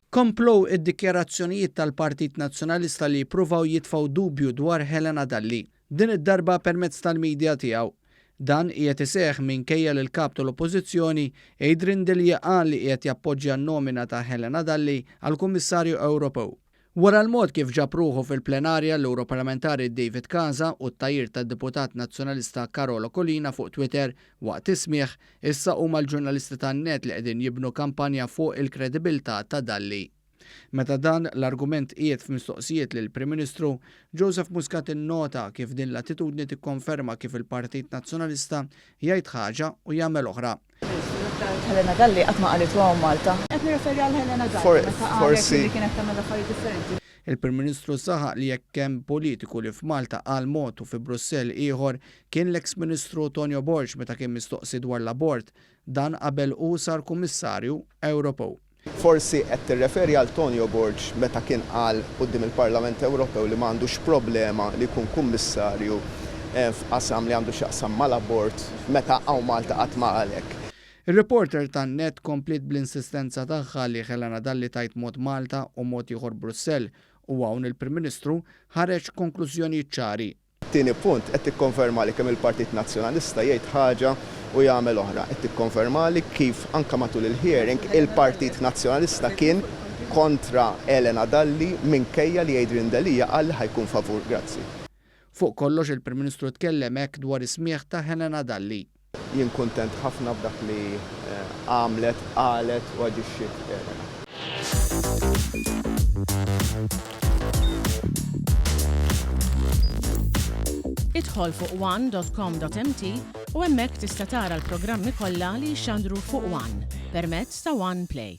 Komplow id-dikjarazzjonijiet tal-Partit Nazzjonalista li jippruvaw jitfgħu dubju dwar Helena Dalli. Din id-darba permezz tal-midja tiegħu. Dan qiegħed iseħħ minkejja li l-kap tal-Oppożizzjoni Adrian Dalli qal li qiegħed jappoġġja n-nomina ta' Helena Dalli għal Kummissarju Ewropew. Wara l-mod kif ġab ruħu fil-plenarja l-Europarlamentari David Casa u t-tajjir tad-Deputat Nazzjonalista Carola Collina fuq Twitter waqt ismieħ, issa huma l-ġurnalisti tan-net li qegħdin jibnu kampanja fuq il-kredibilità ta' Dalli. Meta dan l-argument qiegħed f'mistoqsijiet lill Prim Ministru, Joseph Muscat innota kif din l-attitudni tikkonferma kif il-Partit Nazzjonalista jgħid ħaġa u jagħmel oħra. Helena Dalli qatt ma qalet għaw Malta. Qed nirreferi għal Helena Dalli forsi li kienet tagħmel affarijiet differenti. Il-Prim Ministru saħaq li jekk hemm politiku li f'Malta qal mod u fi Brussell ieħor kien l-eks Ministru Tonio Borg meta kien mistoqsi dwar l-abort, dan qabel hu sar Kummissarju Ewropew. Forsi qed tirreferi għal Tonio Borg meta kien qal quddiem il-Parlament Ewropew li m'għandux problema li jkun kummissarju f'qasam li għandu x'jaqsam mal-abort meta hawn Malta qatt ma għalek. Il-reporter tan-net komplit bl-insistenza tagħha li Helena Dalli tajt mod Malta u mod ieħor Brussell u hawn il-Prim Ministru ħareġ konklużjonijiet ċari. Tieni punt qed tikkonferma li kemm il-Partit Nazzjonalista jgħid ħaġa u jagħmel oħra. Qed tikkonferma li kif anke matul il-hearing il-Partit Nazzjonalista kien kontra Helena Dalli minkejja li Adrian Dalli qal ħajkun favur. Grazzi. Fuq kollox il-Prim Ministru tkellem hekk dwar ismieħ ta' Helena Dalli. Jien kuntent ħafna b'dak li għamlet, qalet u aġixxiet Helena. Idħol fuq one.com.mt u hemmhekk tista' tara l-programmi kollha li jxandru fuq One permezz ta' One Play.